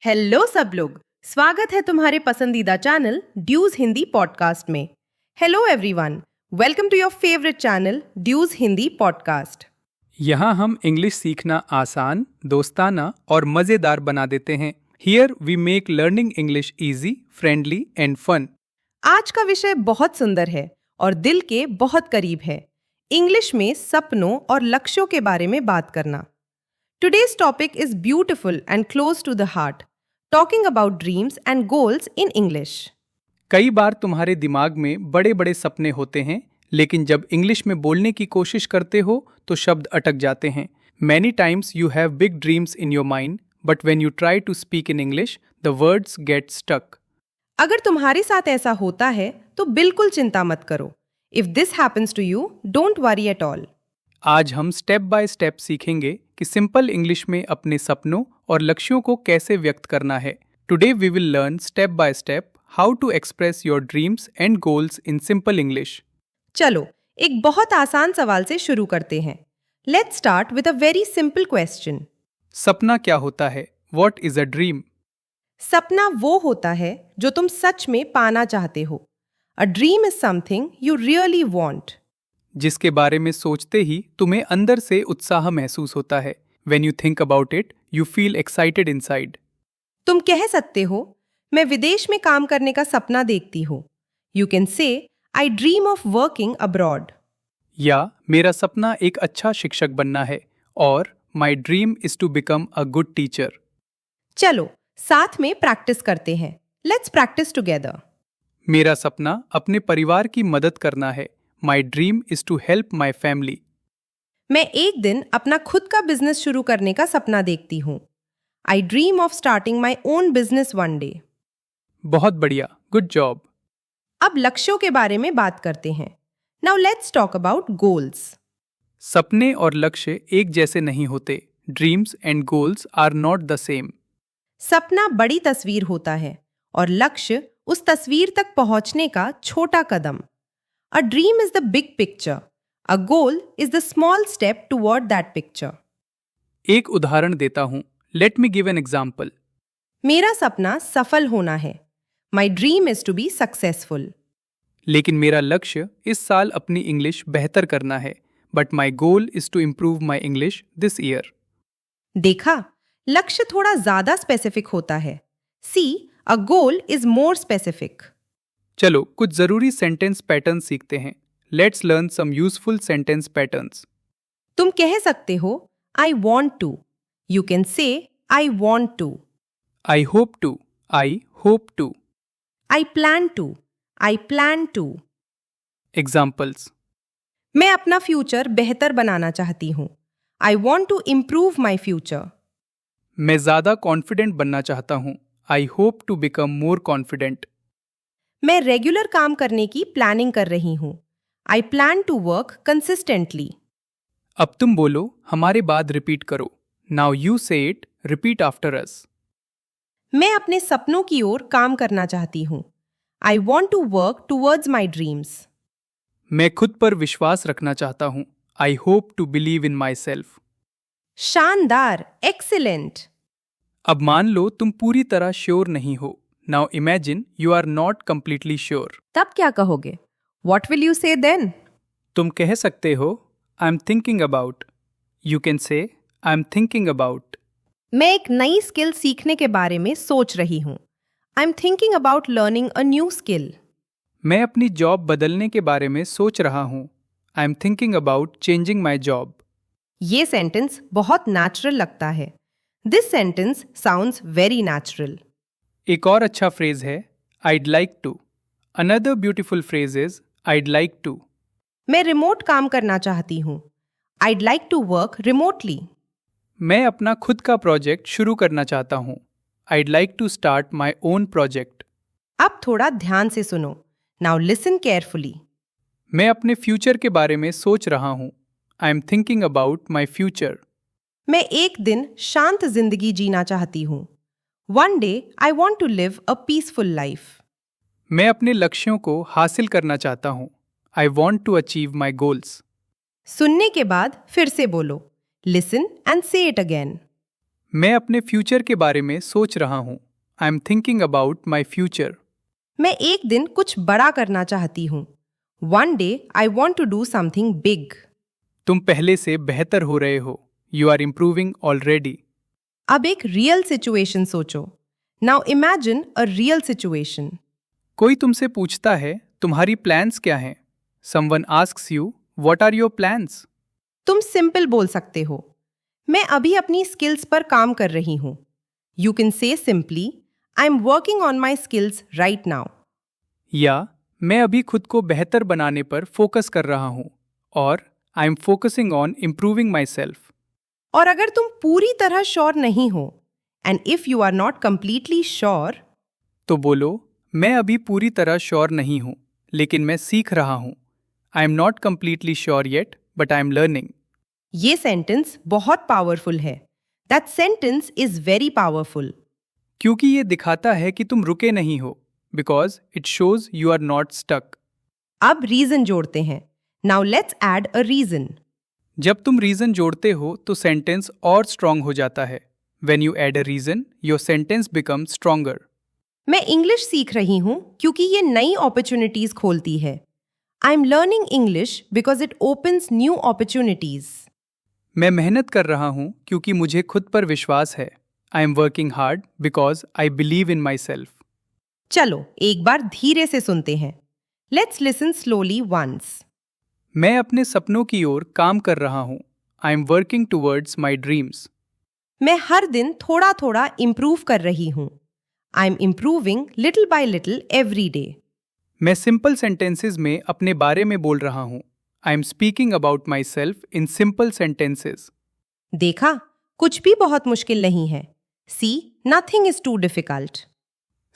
Hello सब लोग, स्वागत है तुम्हारे पसंदीदा चैनल ड्यूज हिंदी पॉडकास्ट में। Hello everyone, welcome to your favourite channel ड्यूज हिंदी पॉडकास्ट। यहाँ हम इंग्लिश सीखना आसान, दोस्ताना और मज़ेदार बना देते हैं। Here we make learning English easy, friendly and fun. आज का विषय बहुत सुंदर है और दिल के बहुत करीब है। इंग्लिश में सपनों और लक्ष्यों के बारे में बात करना। Today's topic is beautiful and close to the heart, talking about dreams and goals in English. कई बार तुम्हारे दिमाग में बड़े बड़े सपने होते हैं, लेकिन जब इंग्लिश में बोलने की कोशिश करते हो तो शब्द अटक जाते हैं। Many times you have big dreams in your mind, but when you try to speak in English, the words get stuck. अगर तुम्हारे साथ ऐसा होता है तो बिल्कुल चिंता मत करो। If this happens to you, don't worry at all. आज हम स्टेप बाय स्टेप सीखेंगे कि सिंपल इंग्लिश में अपने सपनों और लक्ष्यों को कैसे व्यक्त करना है। Today we will learn step by step how to express your dreams and goals in simple English. चलो एक बहुत आसान सवाल से शुरू करते हैं। Let's start with a very simple question. सपना क्या होता है? What is a dream? सपना वो होता है जो तुम सच में पाना चाहते हो। A dream is something you really want, जिसके बारे में सोचते ही तुम्हें अंदर से उत्साह महसूस होता है। When you think about it, you feel excited inside. तुम कह सकते हो मैं विदेश में काम करने का सपना देखती हूँ। You can say I dream of working abroad. या मेरा सपना एक अच्छा शिक्षक बनना है, और My dream is to become a good teacher. चलो साथ में प्रैक्टिस करते हैं। Let's practice together. मेरा सपना अपने परिवार की मदद करना है। My dream is to help my family. मैं एक दिन अपना खुद का बिजनेस शुरू करने का सपना देखती हूँ। आई dream of starting my own business one day. बहुत बढ़िया, गुड जॉब। अब लक्ष्यों के बारे में बात करते हैं। Now let's talk about goals. सपने और लक्ष्य एक जैसे नहीं होते। Dreams and goals are not the same. सपना बड़ी तस्वीर होता है और लक्ष्य उस तस्वीर तक पहुंचने का छोटा कदम। A dream is the big picture. A goal is the small step toward that picture. एक उदाहरण देता हूँ। Let me give an example. मेरा सपना सफल होना है। My dream is to be successful. लेकिन मेरा लक्ष्य इस साल अपनी इंग्लिश बेहतर करना है। But my goal is to improve my English this year. देखा, लक्ष्य थोड़ा ज्यादा स्पेसिफिक होता है। See, a goal is more specific. चलो कुछ जरूरी सेंटेंस पैटर्न सीखते हैं। Let's learn some useful sentence patterns. तुम कह सकते हो I want to. You can say I want to. I hope to. I hope to. I plan to. I plan to. Examples. मैं अपना फ्यूचर बेहतर बनाना चाहती हूँ। I want to improve my future. मैं ज्यादा कॉन्फिडेंट बनना चाहता हूँ। I hope to become more confident. मैं रेगुलर काम करने की प्लानिंग कर रही हूँ। आई प्लान टू वर्क कंसिस्टेंटली। अब तुम बोलो, हमारे बाद रिपीट करो। Now you say it, repeat after us. मैं अपने सपनों की ओर काम करना चाहती हूँ। I want to work towards my dreams. मैं खुद पर विश्वास रखना चाहता हूँ। I hope to believe in myself. शानदार, एक्सीलेंट। अब मान लो तुम पूरी तरह श्योर नहीं हो। Now imagine you are not completely sure. तब क्या कहोगे? What will you say then? तुम कह सकते हो I'm thinking about. You can say I'm thinking about. मैं एक नई स्किल सीखने के बारे में सोच रही हूँ। I'm thinking about learning a new skill. मैं अपनी जॉब बदलने के बारे में सोच रहा हूँ। I'm thinking about changing my job. ये सेंटेंस बहुत नेचुरल लगता है। This sentence sounds very natural. एक और अच्छा फ्रेज है I'd like to. Another beautiful phrase is I'd like to. मैं रिमोट काम करना चाहती हूँ। I'd like to work remotely. मैं अपना खुद का प्रोजेक्ट शुरू करना चाहता हूँ। I'd like to start my own project. अब थोड़ा ध्यान से सुनो। Now listen carefully. मैं अपने फ्यूचर के बारे में सोच रहा हूँ। I'm thinking about my future. मैं एक दिन शांत जिंदगी जीना चाहती हूँ। One day I want to live a peaceful life. मैं अपने लक्ष्यों को हासिल करना चाहता हूँ। I want to achieve my goals. सुनने के बाद फिर से बोलो। Listen and say it again. मैं अपने फ्यूचर के बारे में सोच रहा हूँ। I am thinking about my future. मैं एक दिन कुछ बड़ा करना चाहती हूँ। One day I want to do something big. तुम पहले से बेहतर हो रहे हो। You are improving already. अब एक रियल सिचुएशन सोचो। Now imagine a real situation. कोई तुमसे पूछता है तुम्हारी प्लान्स क्या हैं? Someone asks you what are your plans? तुम सिंपल बोल सकते हो, मैं अभी अपनी स्किल्स पर काम कर रही हूँ। यू कैन से simply, I am working on my skills right now. या मैं अभी खुद को बेहतर बनाने पर फोकस कर रहा हूँ और I am focusing on improving myself. और अगर तुम पूरी तरह श्योर नहीं हो, and if you are not completely sure, तो बोलो मैं अभी पूरी तरह श्योर नहीं हूँ लेकिन मैं सीख रहा हूँ। I am not completely sure yet but I am learning. ये सेंटेंस बहुत पावरफुल है। That sentence is very powerful. क्योंकि ये दिखाता है कि तुम रुके नहीं हो, because it shows you are not stuck. अब रीजन जोड़ते हैं। Now let's add a reason. जब तुम रीजन जोड़ते हो तो सेंटेंस और स्ट्रांग हो जाता है। When you add a reason your sentence become stronger. मैं इंग्लिश सीख रही हूँ क्योंकि ये नई अपॉर्चुनिटीज खोलती है। I am learning English because it opens new opportunities. मैं मेहनत कर रहा हूँ क्योंकि मुझे खुद पर विश्वास है। I am working hard because I believe in myself. चलो एक बार धीरे से सुनते हैं। Let's listen slowly once. मैं अपने सपनों की ओर काम कर रहा हूँ। I am working towards my dreams. मैं हर दिन थोड़ा थोड़ा इम्प्रूव कर रही हूँ। I am improving little by little every day. मैं सिंपल सेंटेंसेस में अपने बारे में बोल रहा हूँ। I am speaking about myself in simple sentences. देखा, कुछ भी बहुत मुश्किल नहीं है। See, nothing is too difficult.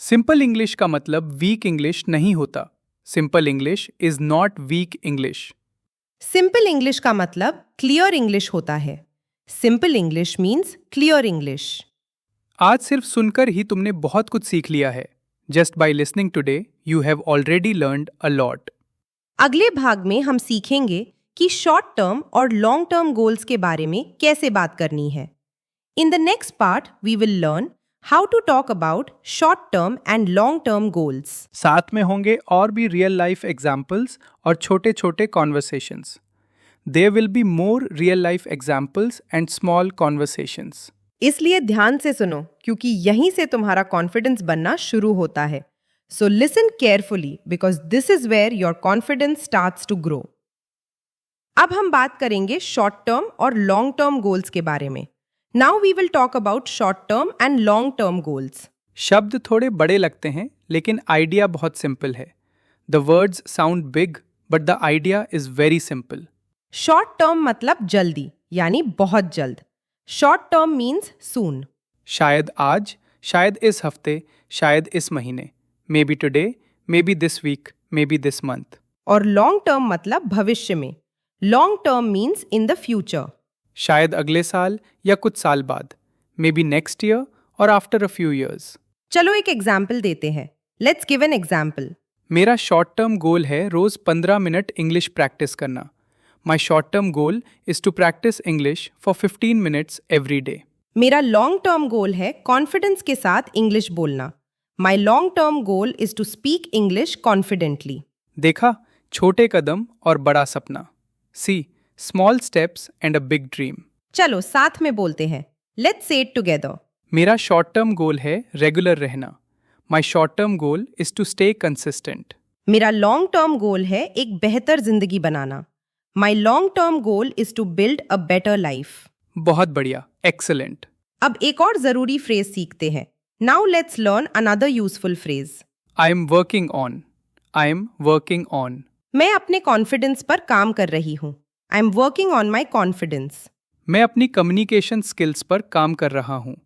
Simple English का मतलब वीक इंग्लिश नहीं होता। Simple English is not weak English. Simple English का मतलब क्लियर इंग्लिश होता है। Simple English means clear English. आज सिर्फ सुनकर ही तुमने बहुत कुछ सीख लिया है। Just by listening today you have already learned a lot. अगले भाग में हम सीखेंगे कि शॉर्ट टर्म और लॉन्ग टर्म गोल्स के बारे में कैसे बात करनी है। In the next part we will learn how to talk about short term and long term goals. साथ में होंगे और भी रियल लाइफ एग्जाम्पल्स और छोटे छोटे conversations. There will be more real life examples and small conversations. इसलिए ध्यान से सुनो क्योंकि यहीं से तुम्हारा कॉन्फिडेंस बनना शुरू होता है। So listen carefully because this is where your confidence starts to grow. अब हम बात करेंगे शॉर्ट टर्म और लॉन्ग टर्म गोल्स के बारे में। Now we will talk about short term and long term goals. शब्द थोड़े बड़े लगते हैं लेकिन आइडिया बहुत सिंपल है। The words sound big but the idea is very simple. Short term मतलब जल्दी, यानी बहुत जल्द। Short term means soon. शायद आज, शायद इस हफ्ते, शायद इस महीने। Maybe today, maybe this week, maybe this month. और लॉन्ग टर्म मतलब भविष्य में। Long term means in the future. शायद अगले साल या कुछ साल बाद। मे बी नेक्स्ट ईयर और आफ्टर अ फ्यू ईयर्स। चलो एक एग्जाम्पल देते हैं। Let's give an example. मेरा शॉर्ट टर्म गोल है रोज 15 मिनट इंग्लिश प्रैक्टिस करना। My short term goal is to practice English for 15 minutes every day. मेरा लॉन्ग टर्म गोल है कॉन्फिडेंस के साथ इंग्लिश बोलना। My long term goal is to speak English confidently. देखा, छोटे कदम और बड़ा सपना। See, small steps and a big dream. चलो साथ में बोलते हैं। Let's say it together. मेरा शॉर्ट टर्म गोल है रेगुलर रहना। My short term goal is to stay consistent. मेरा लॉन्ग टर्म गोल है एक बेहतर जिंदगी बनाना। My long term goal is to build a better life. बहुत बढ़िया, एक्सेलेंट। अब एक और जरूरी फ्रेज सीखते हैं। Now let's learn another useful phrase. I am working on. I am working on. मैं अपने कॉन्फिडेंस पर काम कर रही हूँ। I am working on my confidence. मैं अपनी कम्युनिकेशन स्किल्स पर काम कर रहा हूँ।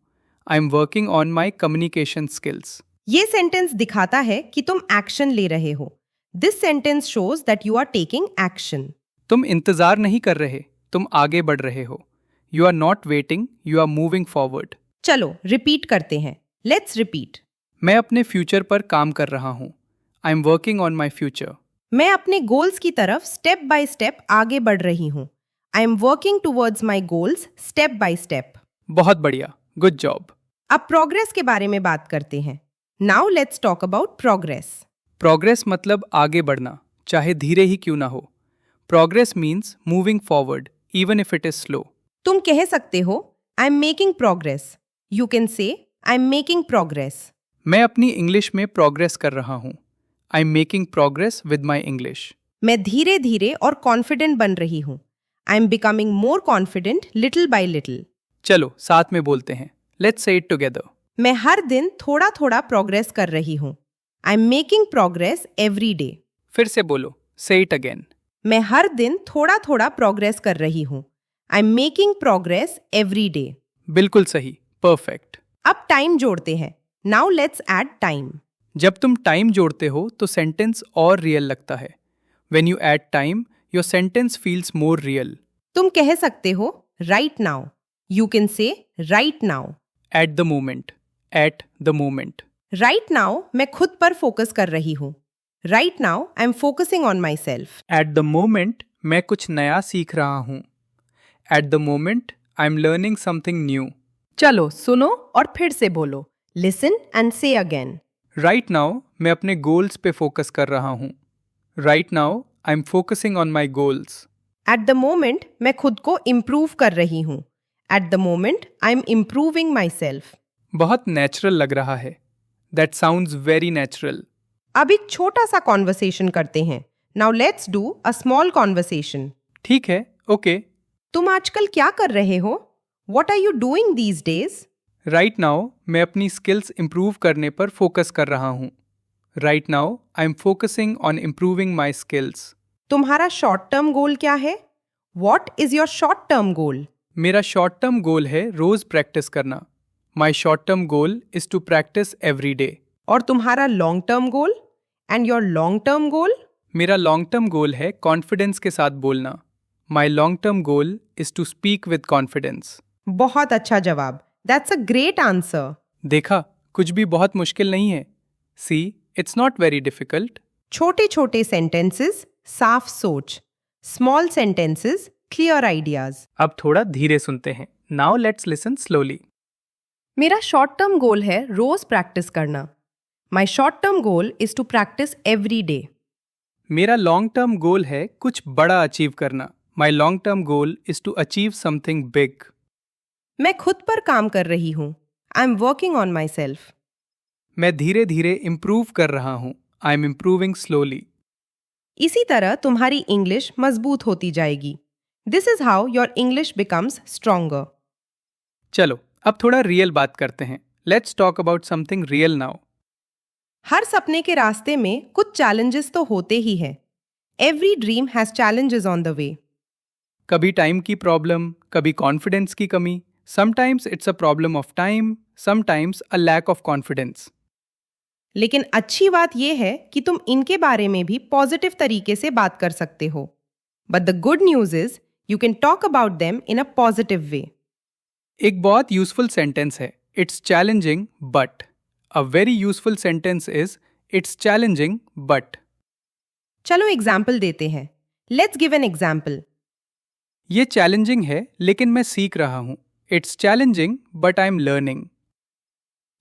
I am working on my communication skills. ये सेंटेंस दिखाता है कि तुम एक्शन ले रहे हो। This sentence shows that you are taking action. तुम इंतजार नहीं कर रहे, तुम आगे बढ़ रहे हो। You are not waiting, you are moving forward. चलो रिपीट करते हैं। Let's repeat. मैं अपने फ्यूचर पर काम कर रहा हूँ। I am working on my future. मैं अपने गोल्स की तरफ स्टेप बाय स्टेप आगे बढ़ रही हूँ। I am working towards my goals step by step. बहुत बढ़िया, गुड जॉब। अब प्रोग्रेस के बारे में बात करते हैं। Now let's talk about progress. Progress मतलब आगे बढ़ना, चाहे धीरे ही क्यों ना हो। Progress means moving forward even if it is slow. तुम कह सकते हो I am making progress. You can say I am making progress. मैं अपनी इंग्लिश में प्रोग्रेस कर रहा हूँ। I am making progress with my English. मैं धीरे धीरे और कॉन्फिडेंट बन रही हूँ। I am becoming more confident little by little. चलो साथ में बोलते हैं। Let's say it together. मैं हर दिन थोड़ा थोड़ा प्रोग्रेस कर रही हूँ। I am making progress every day. फिर से बोलो, से इट अगेन। मैं हर दिन थोड़ा थोड़ा प्रोग्रेस कर रही हूँ। I am making progress every day. बिल्कुल सही, परफेक्ट। अब टाइम जोड़ते हैं। Now let's add time. जब तुम टाइम जोड़ते हो तो सेंटेंस और रियल लगता है। When you add time, your sentence feels more real. तुम कह सकते हो राइट नाउ। यू कैन से right now. At the moment. At the moment. Right now मैं खुद पर फोकस कर रही हूँ। Right now I am focusing on my self. At the moment, मैं कुछ नया सीख रहा हूँ। At the moment, I'm learning something new. चलो सुनो और फिर से बोलो। लिसन एंड से अगेन। Right now, मैं अपने goals पे फोकस कर रहा हूँ। Right now, I'm focusing on my goals. At the moment मैं खुद को इम्प्रूव कर रही हूँ। At the moment I am improving myself. बहुत नेचुरल लग रहा है। That sounds very natural. अब एक छोटा सा कॉन्वर्सेशन करते हैं। Now let's do a small conversation. ठीक है, ओके। तुम आजकल क्या कर रहे हो? What are you doing these days? Right now मैं अपनी स्किल्स इम्प्रूव करने पर फोकस कर रहा हूँ। Right now I am focusing on improving my skills. तुम्हारा शॉर्ट टर्म गोल क्या है? What is your short term goal? मेरा शॉर्ट टर्म गोल है रोज प्रैक्टिस करना। My short term goal is to practice every day. और तुम्हारा long term goal? And your long term goal? मेरा लॉन्ग टर्म गोल है कॉन्फिडेंस के साथ बोलना। My long term goal is to speak with confidence. बहुत अच्छा जवाब। That's a great answer. देखा, कुछ भी बहुत मुश्किल नहीं है। See, it's not very difficult. छोटे छोटे सेंटेंसेस, साफ सोच। Small sentences, clear ideas. अब थोड़ा धीरे सुनते हैं। Now let's listen slowly. मेरा शॉर्ट टर्म गोल है रोज प्रैक्टिस करना। My short term goal is to practice every day. मेरा लॉन्ग टर्म गोल है कुछ बड़ा अचीव करना। My long term goal is to achieve something big. मैं खुद पर काम कर रही हूँ। I am working on myself. मैं धीरे धीरे इम्प्रूव कर रहा हूँ। I am improving slowly. इसी तरह तुम्हारी इंग्लिश मजबूत होती जाएगी। This is how your English becomes stronger. चलो अब थोड़ा रियल बात करते हैं। Let's talk about something real now. हर सपने के रास्ते में कुछ चैलेंजेस तो होते ही हैं। Every dream has challenges on the way. कभी टाइम की प्रॉब्लम, कभी कॉन्फिडेंस की कमी। Sometimes it's a problem of time, sometimes a lack of confidence. लेकिन अच्छी बात यह है कि तुम इनके बारे में भी पॉजिटिव तरीके से बात कर सकते हो। But the good news is you can talk about them in a positive way. एक बहुत यूजफुल सेंटेंस है, it's challenging but. A very useful sentence is it's challenging but. चलो एग्जाम्पल देते हैं। Let's give an example. ये challenging है लेकिन मैं सीख रहा हूँ। It's challenging but I am learning.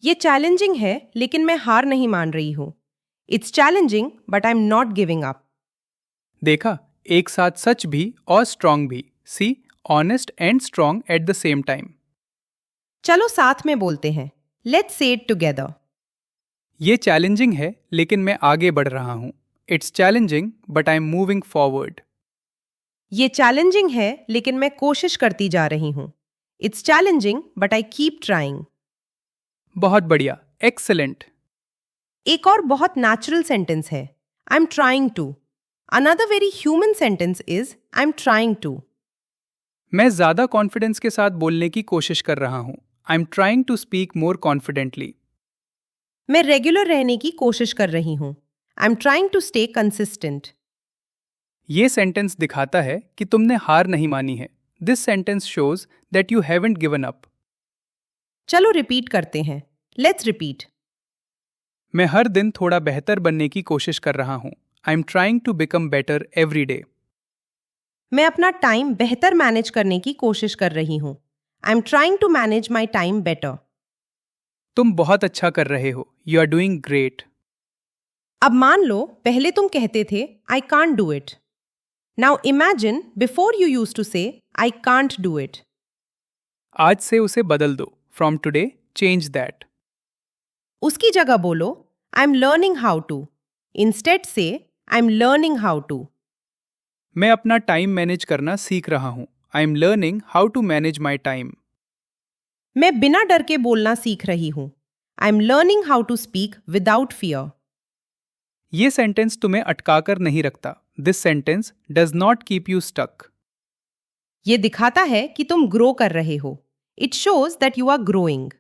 ये चैलेंजिंग है लेकिन मैं हार नहीं मान रही हूँ। It's challenging but I am not giving up. देखा, एक साथ सच भी और स्ट्रांग भी। See, honest and strong at the same time. चलो साथ में बोलते हैं। Let's say it together. ये चैलेंजिंग है लेकिन मैं आगे बढ़ रहा हूँ। It's challenging but I am moving forward. ये चैलेंजिंग है लेकिन मैं कोशिश करती जा रही हूँ। It's challenging but I keep trying. बहुत बढ़िया, एक्सेलेंट। एक और बहुत नेचुरल सेंटेंस है, I am trying to. Another very human sentence is I am trying to. मैं ज्यादा कॉन्फिडेंस के साथ बोलने की कोशिश कर रहा हूँ। I am trying to speak more confidently. मैं रेगुलर रहने की कोशिश कर रही हूँ। I am trying to stay consistent. ये सेंटेंस दिखाता है कि तुमने हार नहीं मानी है। This sentence shows that you haven't given up. चलो रिपीट करते हैं। Let's repeat. मैं हर दिन थोड़ा बेहतर बनने की कोशिश कर रहा हूँ। I am trying to become better every day. मैं अपना टाइम बेहतर मैनेज करने की कोशिश कर रही हूँ। I am trying to manage my time better. तुम बहुत अच्छा कर रहे हो, यू आर डूइंग ग्रेट। अब मान लो पहले तुम कहते थे I can't do it. Now imagine before you use to say I can't do it. आज से उसे बदल दो, फ्रॉम टुडे चेंज दैट। उसकी जगह बोलो I am learning how to. Instead से I am learning how to. मैं अपना टाइम मैनेज करना सीख रहा हूँ, I am learning how to manage my time. मैं बिना डर के बोलना सीख रही हूँ। I am learning how to speak without fear. ये सेंटेंस तुम्हें अटकाकर नहीं रखता, this sentence does not keep you stuck. ये दिखाता है कि तुम ग्रो कर रहे हो। It shows that you are growing.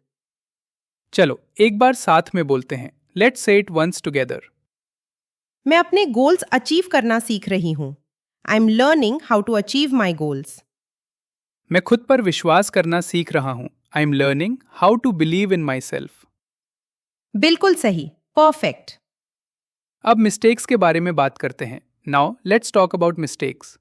चलो एक बार साथ में बोलते हैं, let's say it once together. मैं अपने गोल्स अचीव करना सीख रही हूँ। I am learning how to achieve my goals. मैं खुद पर विश्वास करना सीख रहा हूँ, I am learning how to believe in myself. बिल्कुल सही, परफेक्ट। अब मिस्टेक्स के बारे में बात करते हैं। Now let's talk about mistakes.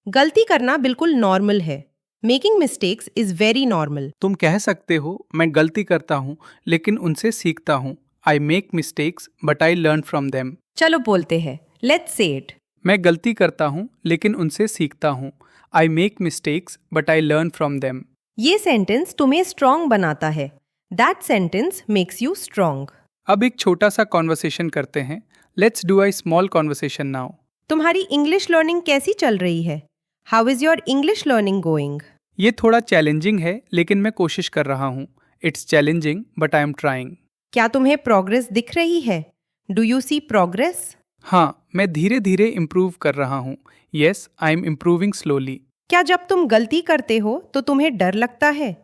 गलती करना बिल्कुल नॉर्मल है। Making mistakes is very normal. तुम कह सकते हो मैं गलती करता हूँ लेकिन उनसे सीखता हूँ, आई make mistakes but I learn from them. चलो बोलते हैं, लेट्स से इट। मैं गलती करता हूँ लेकिन उनसे सीखता हूँ, आई make mistakes but I learn from them. ये सेंटेंस तुम्हें स्ट्रांग बनाता है। That sentence makes you strong. अब एक छोटा सा कॉन्वर्सेशन करते हैं। Let's do a small conversation now. तुम्हारी इंग्लिश लर्निंग कैसी चल रही है? How is your English learning going? ये थोड़ा चैलेंजिंग है लेकिन मैं कोशिश कर रहा हूँ। It's challenging but I am trying. क्या तुम्हें प्रोग्रेस दिख रही है? Do you see progress? हाँ, मैं धीरे धीरे इम्प्रूव कर रहा हूँ। Yes, I am improving slowly. क्या जब तुम गलती करते हो तो तुम्हें डर लगता है?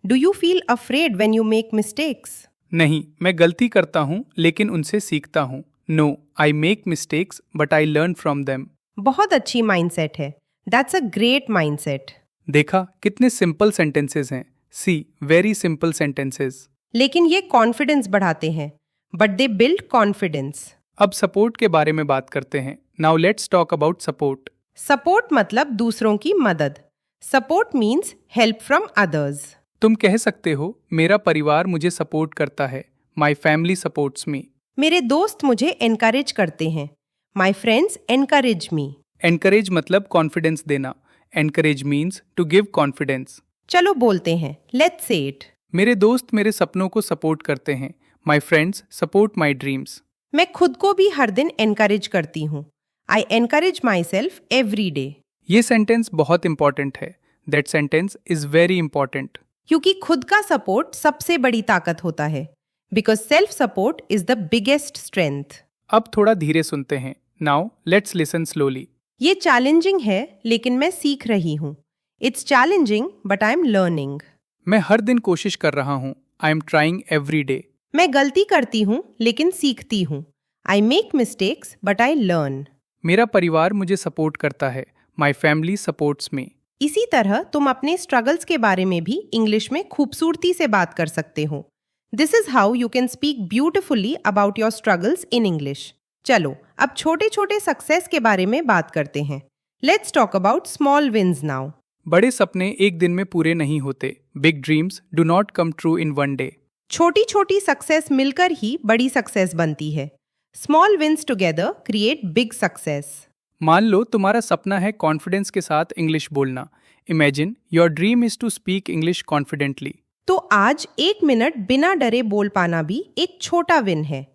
Do you feel afraid when you make mistakes? नहीं, मैं गलती करता हूँ लेकिन उनसे सीखता हूँ। No, I make mistakes but I learn from them. बहुत अच्छी माइंडसेट है। That's a great mindset. देखा कितने सिंपल सेंटेंसेस हैं। See, very simple sentences. लेकिन ये कॉन्फिडेंस बढ़ाते हैं। But they build confidence. अब सपोर्ट के बारे में बात करते हैं। Now let's talk about support. Support मतलब दूसरों की मदद। Support means help from others. तुम कह सकते हो मेरा परिवार मुझे सपोर्ट करता है, माई फैमिली सपोर्ट्स मी। मेरे दोस्त मुझे एनकरेज करते हैं। My friends encourage me. Encourage मतलब कॉन्फिडेंस देना। Encourage means to give confidence. चलो बोलते हैं, लेट्स से इट। मेरे दोस्त मेरे सपनों को सपोर्ट करते हैं, my friends support my dreams. मैं खुद को भी हर दिन एनकरेज करती हूँ। I encourage my self every day. ये सेंटेंस बहुत इंपॉर्टेंट है। That sentence is very important. क्योंकि खुद का सपोर्ट सबसे बड़ी ताकत होता है। Because self support is the biggest strength. अब थोड़ा धीरे सुनते हैं। Now let's listen slowly. ये चैलेंजिंग है लेकिन मैं सीख रही हूँ। It's challenging but I am learning. मैं हर दिन कोशिश कर रहा हूँ, I am trying every day. मैं गलती करती हूँ लेकिन सीखती हूँ। आई make mistakes but I learn. मेरा परिवार मुझे सपोर्ट करता है, माई फैमिली सपोर्ट्स मी। इसी तरह तुम अपने स्ट्रगल्स के बारे में भी इंग्लिश में खूबसूरती से बात कर सकते हो। This is how you can speak beautifully about your struggles in English. चलो अब छोटे छोटे सक्सेस के बारे में बात करते हैं। Let's talk about small wins now. बड़े सपने एक दिन में पूरे नहीं होते। Big dreams do not come true in one day. छोटी छोटी सक्सेस मिलकर ही बड़ी सक्सेस बनती है। Small wins together create big success. मान लो तुम्हारा सपना है कॉन्फिडेंस के साथ इंग्लिश बोलना। Imagine your dream is to speak English confidently. तो आज 1 मिनट बिना डरे बोल पाना भी एक छोटा विन है।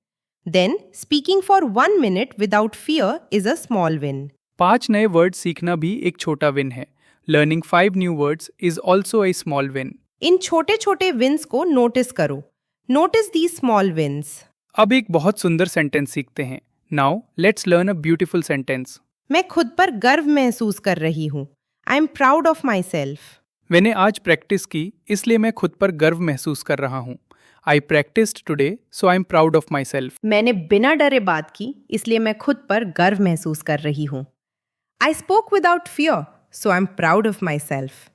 Then speaking for 1 minute without fear is a small win. 5 नए वर्ड सीखना भी एक छोटा विन है। Learning 5 new words is also a small win. इन छोटे छोटे विन्स को नोटिस करो। Notice the small wins. अब एक बहुत सुंदर सेंटेंस सीखते हैं। Now let's learn a beautiful sentence. मैं खुद पर गर्व महसूस कर रही हूँ। I am proud of myself. मैंने आज प्रैक्टिस की इसलिए मैं खुद पर गर्व महसूस कर रहा हूँ। I practised today so I am proud of myself. मैंने बिना डरे बात की इसलिए मैं खुद पर गर्व महसूस कर रही हूँ। I spoke without fear so I am proud of myself.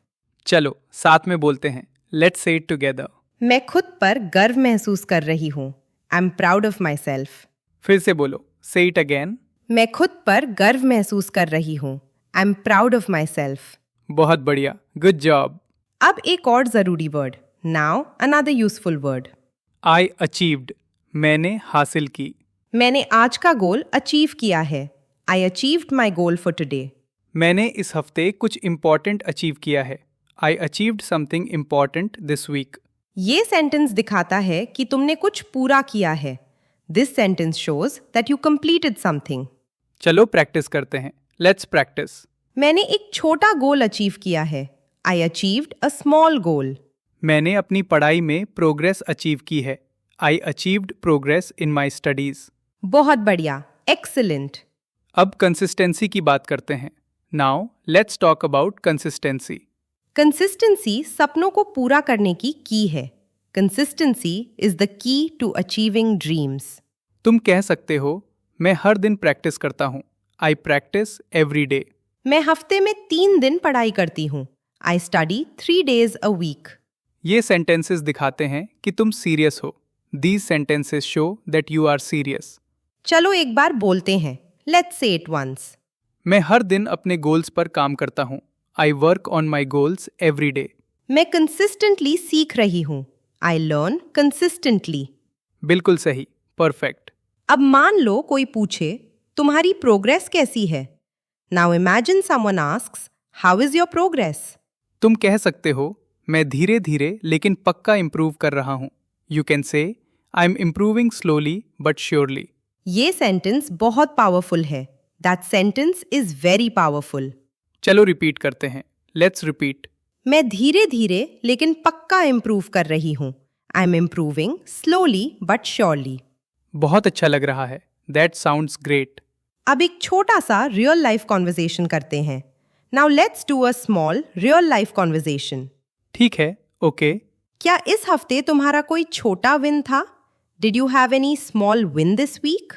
चलो साथ में बोलते हैं, लेट्स से इट टुगेदर। मैं खुद पर गर्व महसूस कर रही हूँ। I am proud of my self. फिर से बोलो, से इट अगेन। मैं खुद पर गर्व महसूस कर रही हूँ। I am proud of myself. बहुत बढ़िया, गुड जॉब। अब एक और जरूरी word. Now another useful word. I achieved. मैंने हासिल की। मैंने आज का गोल अचीव किया है। I achieved my goal for today. मैंने इस हफ्ते कुछ इम्पॉर्टेंट अचीव किया है। I achieved something important this week. ये सेंटेंस दिखाता है कि तुमने कुछ पूरा किया है। This sentence shows that you completed something. चलो प्रैक्टिस करते हैं। Let's practice. मैंने एक छोटा गोल अचीव किया है। I achieved a small goal. मैंने अपनी पढ़ाई में प्रोग्रेस अचीव की है। I achieved progress in my studies. बहुत बढ़िया, एक्सीलेंट। अब कंसिस्टेंसी की बात करते हैं। Now let's talk about consistency. Consistency सपनों को पूरा करने की है। Consistency is the key to achieving dreams. तुम कह सकते हो मैं हर दिन प्रैक्टिस करता हूँ। I practice every day. मैं हफ्ते में 3 दिन पढ़ाई करती हूँ। I study 3 days a week. ये सेंटेंसेस दिखाते हैं कि तुम सीरियस हो। These sentences show that you are serious. चलो एक बार बोलते हैं। Let's say it once. मैं हर दिन अपने गोल्स पर काम करता हूँ। I work on my goals every day. मैं कंसिस्टेंटली सीख रही हूँ। I learn consistently. बिल्कुल सही, परफेक्ट। अब मान लो कोई पूछे तुम्हारी प्रोग्रेस कैसी है। Now imagine someone asks how is your progress. तुम कह सकते हो मैं धीरे धीरे लेकिन पक्का इम्प्रूव कर रहा हूँ। You can say I am improving slowly but surely. ये सेंटेंस बहुत पावरफुल है। That sentence is very powerful. चलो रिपीट करते हैं। Let's repeat. मैं धीरे धीरे लेकिन पक्का इम्प्रूव कर रही हूँ। I am improving slowly but surely. बहुत अच्छा लग रहा है। That sounds great. अब एक छोटा सा रियल लाइफ कॉन्वर्सेशन करते हैं। Now let's do a small real life conversation. ठीक है, ओके। क्या इस हफ्ते तुम्हारा कोई छोटा विन था? Did you have any small win this week?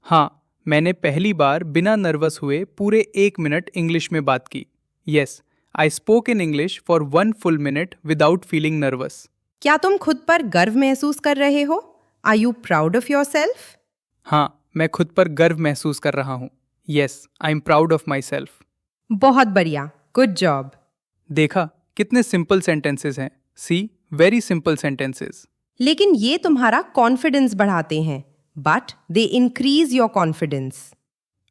हाँ, मैंने पहली बार बिना नर्वस हुए पूरे 1 मिनट इंग्लिश में बात की। Yes, I spoke in English for 1 full minute without feeling nervous. क्या तुम खुद पर गर्व महसूस कर रहे हो? Are you proud of yourself? हाँ, मैं खुद पर गर्व महसूस कर रहा हूँ। Yes, I am proud of myself. बहुत बढ़िया, गुड जॉब। देखा कितने सिंपल सेंटेंसेस हैं। See, very simple sentences. लेकिन ये तुम्हारा कॉन्फिडेंस बढ़ाते हैं, but they increase your confidence.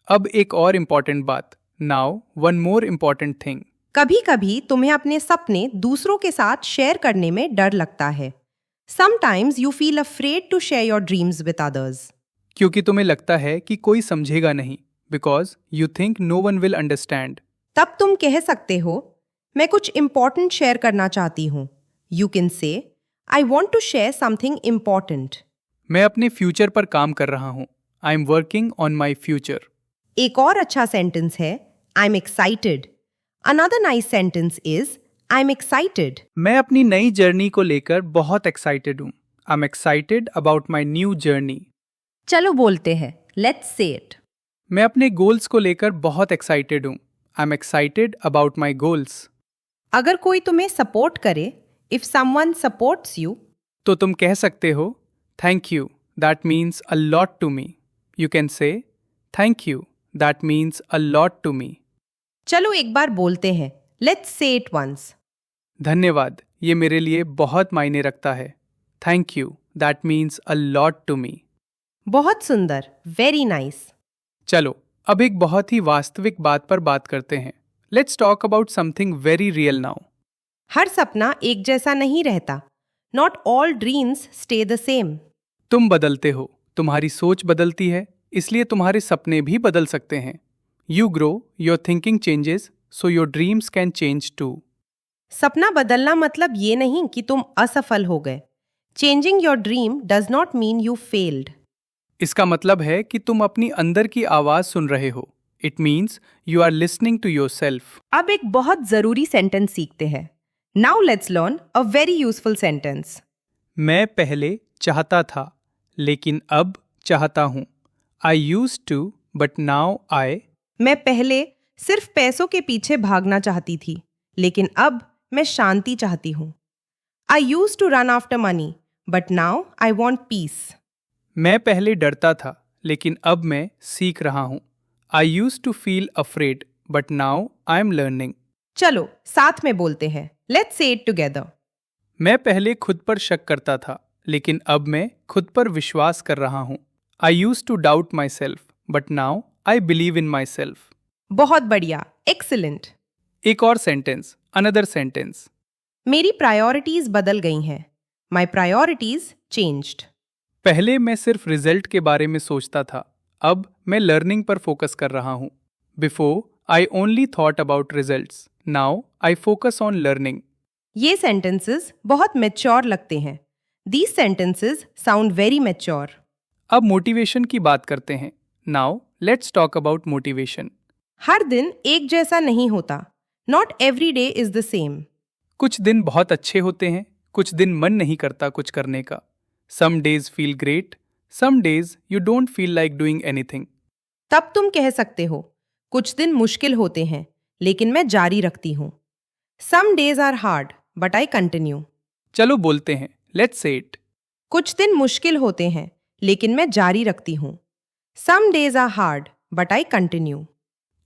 अब एक और इम्पॉर्टेंट बात। Now one more important thing. कभी कभी तुम्हें अपने सपने दूसरों के साथ शेयर करने में डर लगता है। Sometimes you feel afraid to share your dreams with others. क्योंकि तुम्हें लगता है कि कोई समझेगा नहीं। Because you think no one will understand. तब तुम कह सकते हो मैं कुछ इंपॉर्टेंट शेयर करना चाहती हूँ। You can say I want to share something important. मैं अपने फ्यूचर पर काम कर रहा हूँ। I am working on my future. एक और अच्छा सेंटेंस है I am excited. Another nice sentence is I am excited. मैं अपनी नई जर्नी को लेकर बहुत एक्साइटेड हूँ। I am excited about my new journey. चलो बोलते हैं। Let's say it. मैं अपने गोल्स को लेकर बहुत एक्साइटेड हूँ। I am excited about my goals. अगर कोई तुम्हें सपोर्ट करे, इफ समवन सपोर्ट्स यू, तो तुम कह सकते हो thank you, that means a lot to me. You can say thank you, that means a lot to me. चलो एक बार बोलते हैं। Let's say it once. धन्यवाद, ये मेरे लिए बहुत मायने रखता है। Thank you, that means a lot to me. बहुत सुंदर, वेरी नाइस। चलो अब एक बहुत ही वास्तविक बात पर बात करते हैं। Let's talk about something very real now. हर सपना एक जैसा नहीं रहता। Not all dreams stay the same. तुम बदलते हो, तुम्हारी सोच बदलती है, इसलिए तुम्हारे सपने भी बदल सकते हैं। You grow, your thinking changes, so your dreams can change too. सपना बदलना मतलब ये नहीं कि तुम असफल हो गए। Changing your dream does not mean you failed. इसका मतलब है कि तुम अपनी अंदर की आवाज सुन रहे हो। It means you are listening to yourself. अब एक बहुत जरूरी सेंटेंस सीखते हैं। Now let's learn a very useful sentence. मैं पहले चाहता था, लेकिन अब चाहता हूँ। I use to, but now I. मैं पहले सिर्फ पैसों के पीछे भागना चाहती थी, लेकिन अब मैं शांति चाहती हूँ। I use to run after money, but now I want peace. मैं पहले डरता था, लेकिन अब मैं सीख रहा हूँ। I use to feel afraid, but now I am learning. चलो साथ में बोलते हैं। Let's say it together. मैं पहले खुद पर शक करता था, लेकिन अब मैं खुद पर विश्वास कर रहा हूँ. I used to doubt myself, but now I believe in myself. बहुत बढ़िया. Excellent. एक और सेंटेंस, another sentence. मेरी प्रायोरिटीज बदल गई हैं. My priorities changed. पहले मैं सिर्फ रिजल्ट के बारे में सोचता था, अब मैं लर्निंग पर फोकस कर रहा हूँ. Before I only thought about results, now I focus on learning. ये सेंटेंसेस बहुत मैच्योर लगते हैं. These sentences sound very mature. अब मोटिवेशन की बात करते हैं. Now let's talk about motivation. हर दिन एक जैसा नहीं होता. Not every day is the same. कुछ दिन बहुत अच्छे होते हैं, कुछ दिन मन नहीं करता कुछ करने का. Some days feel great, some days you don't feel like doing anything. तब तुम कह सकते हो, कुछ दिन मुश्किल होते हैं, लेकिन मैं जारी रखती हूँ. Some days are hard, but I continue. चलो बोलते हैं, let's say it. कुछ दिन मुश्किल होते हैं, लेकिन मैं जारी रखती हूँ. Some days are hard, but I continue.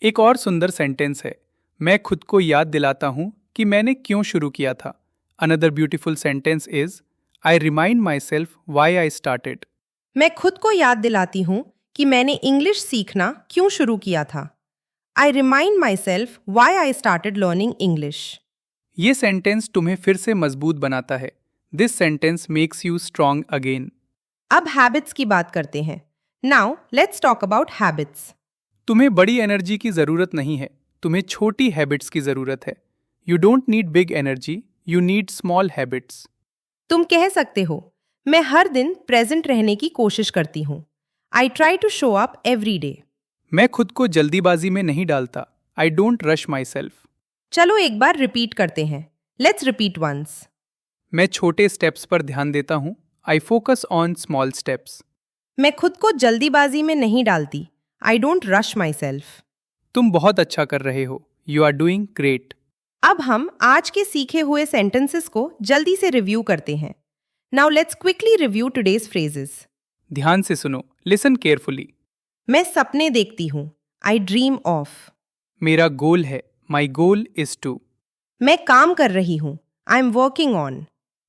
एक और सुंदर सेंटेंस है. मैं खुद को याद दिलाता हूँ कि मैंने क्यों शुरू किया था. Another beautiful sentence is, I remind myself why I started. मैं खुद को याद दिलाती हूँ कि मैंने इंग्लिश सीखना क्यों शुरू किया था. I remind myself why I started learning English. ये सेंटेंस तुम्हें फिर से मजबूत बनाता है. This sentence makes you strong again. अब हैबिट्स की बात करते हैं. Now let's talk about habits. तुम्हें बड़ी एनर्जी की जरूरत नहीं है, तुम्हें छोटी हैबिट्स की जरूरत है. You don't need big energy, you need small habits. तुम कह सकते हो, मैं हर दिन प्रेजेंट रहने की कोशिश करती हूँ. I try to show up every day. मैं खुद को जल्दीबाजी में नहीं डालता. I don't rush myself. चलो एक बार रिपीट करते हैं. Let's repeat once. मैं छोटे स्टेप्स पर ध्यान देता हूँ. I focus on small steps. मैं खुद को जल्दीबाजी में नहीं डालती. I don't rush myself. तुम बहुत अच्छा कर रहे हो. You are doing great. अब हम आज के सीखे हुए सेंटेंसेस को जल्दी से रिव्यू करते हैं. Now let's quickly review today's phrases. ध्यान से सुनो. Listen carefully. मैं सपने देखती हूँ. I dream of. मेरा गोल है. My goal is to. मैं काम कर रही हूँ. I'm working on.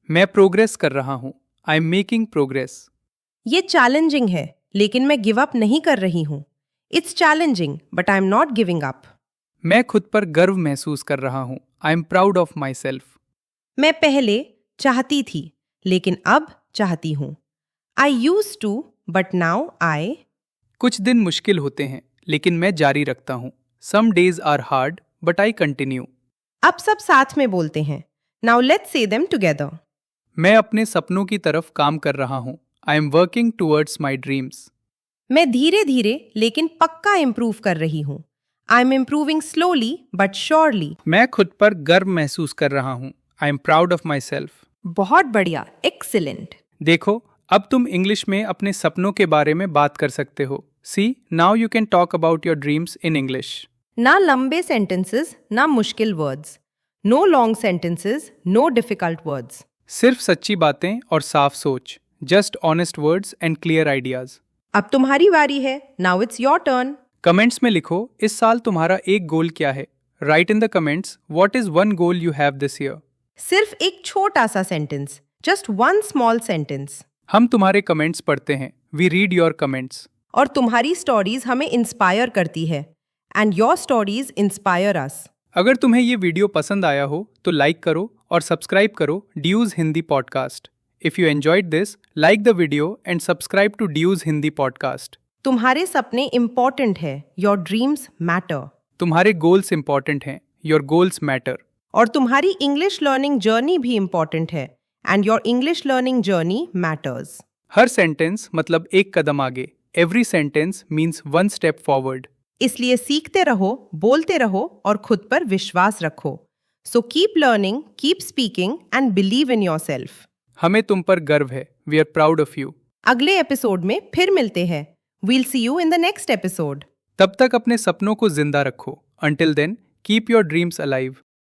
मैं प्रोग्रेस कर रहा हूँ. I'm making progress. ये चैलेंजिंग है, लेकिन मैं गिव अप नहीं कर रही हूँ. It's challenging, but I'm not giving up. मैं खुद पर गर्व महसूस कर रहा हूँ. I am proud of myself. मैं पहले चाहती थी, लेकिन अब चाहती हूँ. I used to, but now I. कुछ दिन मुश्किल होते हैं, लेकिन मैं जारी रखता हूँ. Some days are hard, but I continue. अब सब साथ में बोलते हैं. Now let's say them together. मैं अपने सपनों की तरफ काम कर रहा हूँ. I am working towards my dreams. मैं धीरे धीरे लेकिन पक्का इम्प्रूव कर रही हूँ. I am improving slowly but surely. मैं खुद पर गर्व महसूस कर रहा हूँ. I am proud of myself. बहुत बढ़िया. Excellent. देखो, अब तुम इंग्लिश में अपने सपनों के बारे में बात कर सकते हो. See, now you can talk about your dreams in English. ना लंबे सेंटेंसेस, ना मुश्किल words. No long sentences, no difficult words. सिर्फ सच्ची बातें और साफ सोच. Just honest words and clear ideas. अब तुम्हारी बारी है. Now it's your turn. Comments में लिखो, इस साल तुम्हारा एक गोल क्या है. Write in the comments what is one goal you have this year. सिर्फ एक छोटा सा सेंटेंस. Just one small sentence. हम तुम्हारे कमेंट्स पढ़ते हैं. We read your comments. और तुम्हारी स्टोरीज हमें इंस्पायर करती है. And your stories inspire us. अगर तुम्हें ये वीडियो पसंद आया हो तो लाइक करो और सब्सक्राइब करो dues Hindi podcast. If you enjoyed this, like the video and subscribe to dues Hindi podcast. तुम्हारे सपने इंपॉर्टेंट है. Your dreams matter. तुम्हारे गोल्स इंपॉर्टेंट हैं. Your goals matter. और तुम्हारी इंग्लिश लर्निंग जर्नी भी इंपॉर्टेंट है. And your English learning journey matters. हर सेंटेंस मतलब एक कदम आगे. Every sentence means one step forward. इसलिए सीखते रहो, बोलते रहो और खुद पर विश्वास रखो. So keep learning, keep speaking and believe in yourself. हमें तुम पर गर्व है. We are proud of you. अगले एपिसोड में फिर मिलते हैं. We'll see you in the next episode. तब तक अपने सपनों को जिंदा रखो. Until then, keep your dreams alive.